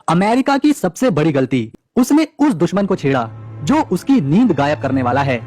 America की सबसे बड़ी गलती, उसने उस दुश्मन को छेड़ा जो उसकी नींद गायब करने वाला है।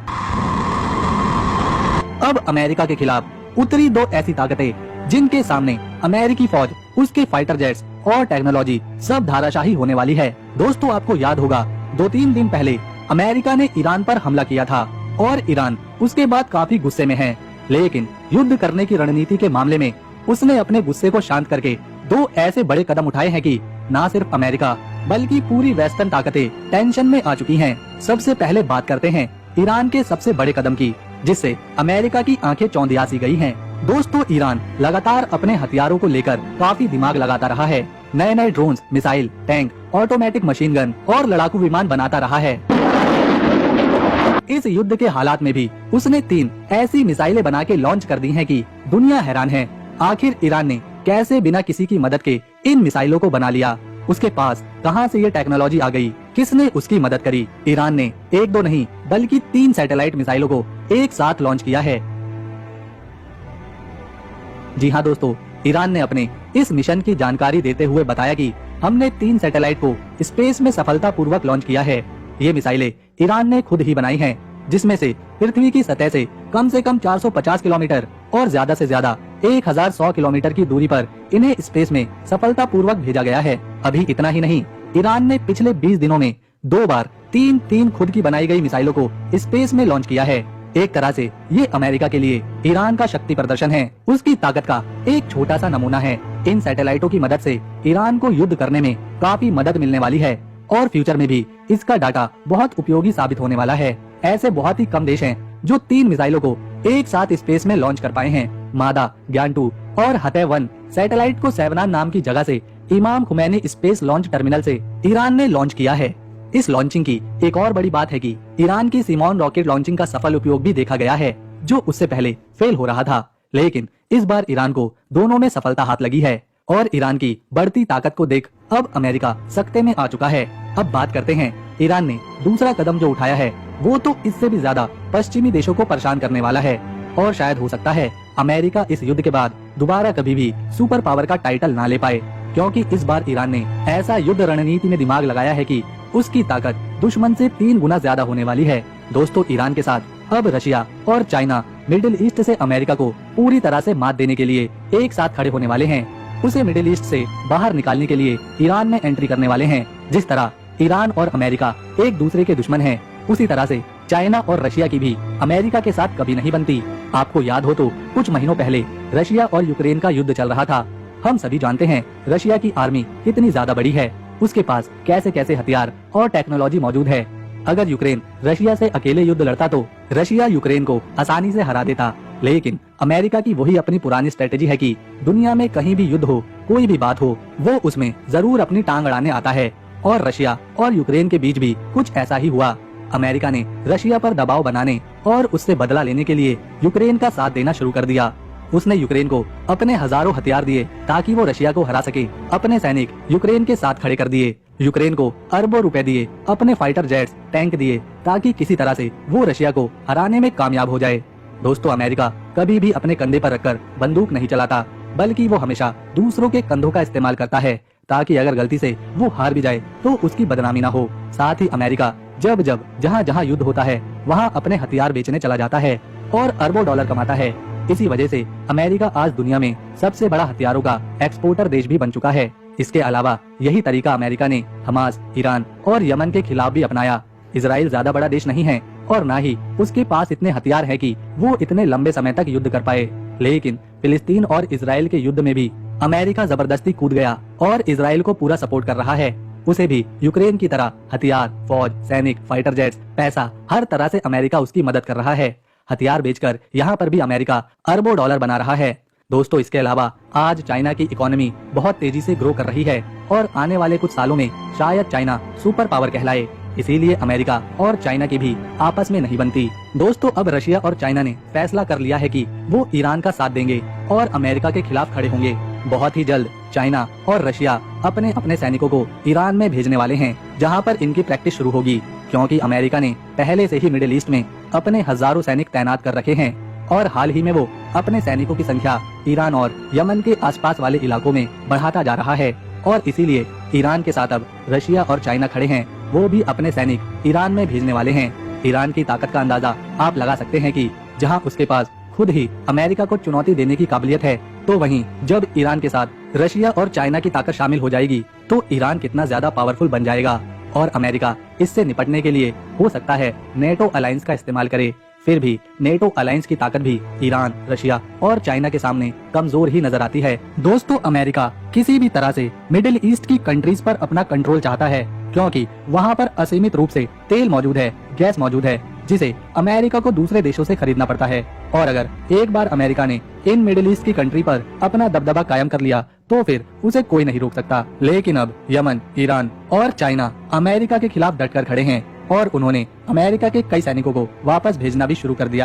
अब अमेरिका के खिलाफ उतरी दो ऐसी ताकतें जिनके सामने अमेरिकी फौज, उसके फाइटर जेट्स और टेक्नोलॉजी सब धाराशाही होने वाली है। दोस्तों, आपको याद होगा 2-3 दिन पहले अमेरिका ने ईरान पर हमला किया था और ईरान उसके बाद काफी गुस्से में है, लेकिन युद्ध करने की रणनीति के मामले में उसने अपने गुस्से को शांत करके दो ऐसे बड़े कदम उठाए हैं कि न सिर्फ अमेरिका बल्कि पूरी वेस्टर्न ताकतें टेंशन में आ चुकी हैं। सबसे पहले बात करते हैं ईरान के सबसे बड़े कदम की, जिससे अमेरिका की आंखें चौंधिया सी गई हैं। दोस्तों, ईरान लगातार अपने हथियारों को लेकर काफी दिमाग लगाता रहा है। नए नए drones, missile, tank, automatic machine gun और लड़ाकू विमान बनाता रहा है। इस युद्ध के हालात में भी उसने 3 ऐसी मिसाइलें बना के लॉन्च कर दी हैं कि दुनिया हैरान है। आखिर ईरान ने कैसे बिना किसी की मदद के इन मिसाइलों को बना लिया? उसके पास कहां से ये टेक्नोलॉजी आ गई? किसने उसकी मदद करी? ईरान ने 1-2 नहीं बल्कि 3 सैटेलाइट मिसाइलों को एक साथ लॉन्च किया है। जी हाँ दोस्तों, ईरान ने अपने इस मिशन की जानकारी देते हुए बताया कि हमने 3 सैटेलाइट को स्पेस में सफलतापूर्वक लॉन्च किया है। ये मिसाइलें ईरान ने खुद ही बनाई हैं, जिसमें से पृथ्वी की सतह से कम 450 किलोमीटर और ज्यादा से ज्यादा 1100 किलोमीटर की दूरी पर इन्हें स्पेस में सफलतापूर्वक भेजा गया है। अभी इतना ही नहीं, ईरान ने पिछले 20 दिनों में 2 बार 3 खुद की बनाई गई मिसाइलों को स्पेस में लॉन्च किया है। एक तरह से ये अमेरिका के लिए ईरान का शक्ति प्रदर्शन है, उसकी ताकत का एक छोटा सा नमूना है। इन सैटेलाइटों की मदद से ईरान को युद्ध करने में काफी मदद मिलने वाली है और फ्यूचर में भी इसका डाटा बहुत उपयोगी साबित होने वाला है। ऐसे बहुत ही कम देश हैं जो 3 मिसाइलों को एक साथ स्पेस में लॉन्च कर पाए हैं। मादा, ज्ञान-2 और हते-1 सैटेलाइट को सेवनान नाम की जगह से इमाम खुमैनी स्पेस लॉन्च टर्मिनल से ईरान ने लॉन्च किया है। इस लॉन्चिंग की एक और बड़ी बात है कि ईरान की सिमोन रॉकेट लॉन्चिंग का सफल उपयोग भी देखा गया है, जो उससे पहले फेल हो रहा था। लेकिन इस बार ईरान को दोनों में सफलता हाथ लगी है और ईरान की बढ़ती ताकत को देख अब अमेरिका सख्ते में आ चुका है। अब बात करते हैं ईरान ने दूसरा कदम जो उठाया है, वो तो इससे भी ज्यादा पश्चिमी देशों को परेशान करने वाला है और शायद हो सकता है अमेरिका इस युद्ध के बाद दोबारा कभी भी सुपर पावर का टाइटल ना ले पाए, क्योंकि इस बार ईरान ने ऐसा युद्ध रणनीति में दिमाग लगाया है कि उसकी ताकत दुश्मन से 3 गुना ज्यादा होने वाली है। दोस्तों, ईरान के साथ अब रशिया और चाइना मिडिल ईस्ट से अमेरिका को पूरी तरह से मात देने के लिए एक साथ खड़े होने वाले हैं। उसे मिडिल ईस्ट से बाहर निकालने के लिए ईरान में एंट्री करने वाले हैं। जिस तरह ईरान और अमेरिका एक दूसरे के दुश्मन हैं, उसी तरह से चाइना और रशिया की भी अमेरिका के साथ कभी नहीं बनती। आपको याद हो तो कुछ महीनों पहले रशिया और यूक्रेन का युद्ध चल रहा था। हम सभी जानते हैं रशिया की आर्मी कितनी ज्यादा बड़ी है, उसके पास कैसे कैसे हथियार और टेक्नोलॉजी मौजूद है। अगर यूक्रेन रशिया से अकेले युद्ध लड़ता तो रशिया यूक्रेन को आसानी से हरा देता। लेकिन अमेरिका की वही अपनी पुरानी स्ट्रेटेजी है कि दुनिया में कहीं भी युद्ध हो, कोई भी बात हो, वो उसमें जरूर अपनी टांग अड़ाने आता है। और रशिया और यूक्रेन के बीच भी कुछ ऐसा ही हुआ। अमेरिका ने रशिया पर दबाव बनाने और उससे बदला लेने के लिए यूक्रेन का साथ देना शुरू कर दिया। उसने यूक्रेन को अपने हजारों हथियार दिए ताकि वो रशिया को हरा सके। अपने सैनिक यूक्रेन के साथ खड़े कर दिए। यूक्रेन को अरबों रुपए दिए, अपने फाइटर जेट्स, टैंक दिए ताकि किसी तरह से वो रशिया को हराने में कामयाब हो जाए। दोस्तों, अमेरिका कभी भी अपने कंधे पर रखकर बंदूक नहीं चलाता, बल्कि वो हमेशा दूसरों के कंधों का इस्तेमाल करता है ताकि अगर गलती से वो हार भी जाए तो उसकी बदनामी ना हो। साथ ही अमेरिका जब जहाँ जहाँ युद्ध होता है वहाँ अपने हथियार बेचने चला जाता है और अरबों डॉलर कमाता है। इसी वजह से अमेरिका आज दुनिया में सबसे बड़ा हथियारों का एक्सपोर्टर देश भी बन चुका है। इसके अलावा यही तरीका अमेरिका ने हमास, ईरान और यमन के खिलाफ भी अपनाया। इजराइल ज्यादा बड़ा देश नहीं है और न ही उसके पास इतने हथियार है कि वो इतने लंबे समय तक युद्ध कर पाए। लेकिन फिलिस्तीन और इजराइल के युद्ध में भी अमेरिका जबरदस्ती कूद गया और इजराइल को पूरा सपोर्ट कर रहा है। उसे भी यूक्रेन की तरह हथियार, फौज, सैनिक, फाइटर जेट्स, पैसा, हर तरह से अमेरिका उसकी मदद कर रहा है। हथियार बेचकर यहाँ पर भी अमेरिका अरबों डॉलर बना रहा है। दोस्तों, इसके अलावा आज चाइना की इकोनॉमी बहुत तेजी से ग्रो कर रही है और आने वाले कुछ सालों में शायद चाइना सुपर पावर कहलाए। इसीलिए अमेरिका और चाइना की भी आपस में नहीं बनती। दोस्तों, अब रशिया और चाइना ने फैसला कर लिया है कि वो ईरान का साथ देंगे और अमेरिका के खिलाफ खड़े होंगे। बहुत ही जल्द चाइना और रशिया अपने अपने सैनिकों को ईरान में भेजने वाले हैं, जहां पर इनकी प्रैक्टिस शुरू होगी, क्योंकि अमेरिका ने पहले से ही मिडिल ईस्ट में अपने हजारों सैनिक तैनात कर रखे हैं और हाल ही में वो अपने सैनिकों की संख्या ईरान और यमन के आसपास वाले इलाकों में बढ़ाता जा रहा है और इसीलिए ईरान के साथ अब रशिया और चाइना खड़े हैं, वो भी अपने सैनिक ईरान में भेजने वाले हैं। ईरान की ताकत का अंदाजा आप लगा सकते हैं कि जहां उसके पास खुद ही अमेरिका को चुनौती देने की काबिलियत है, तो वहीं जब ईरान के साथ रशिया और चाइना की ताकत शामिल हो जाएगी तो ईरान कितना ज्यादा पावरफुल बन जाएगा और अमेरिका इससे निपटने के लिए हो सकता है नेटो अलायंस का इस्तेमाल करे। फिर भी नेटो अलायंस की ताकत भी ईरान, रशिया और चाइना के सामने कमजोर ही नजर आती है। दोस्तों, अमेरिका किसी भी तरह से मिडिल ईस्ट की कंट्रीज पर अपना कंट्रोल चाहता है, क्योंकि वहाँ पर असीमित रूप से तेल मौजूद है, गैस मौजूद है, जिसे अमेरिका को दूसरे देशों से खरीदना पड़ता है। और अगर एक बार अमेरिका ने इन मिडिल ईस्ट की कंट्री पर अपना दबदबा कायम कर लिया तो फिर उसे कोई नहीं रोक सकता। लेकिन अब यमन, ईरान और चाइना अमेरिका के खिलाफ डटकर खड़े हैं और उन्होंने अमेरिका के कई सैनिकों को वापस भेजना भी शुरू कर दिया।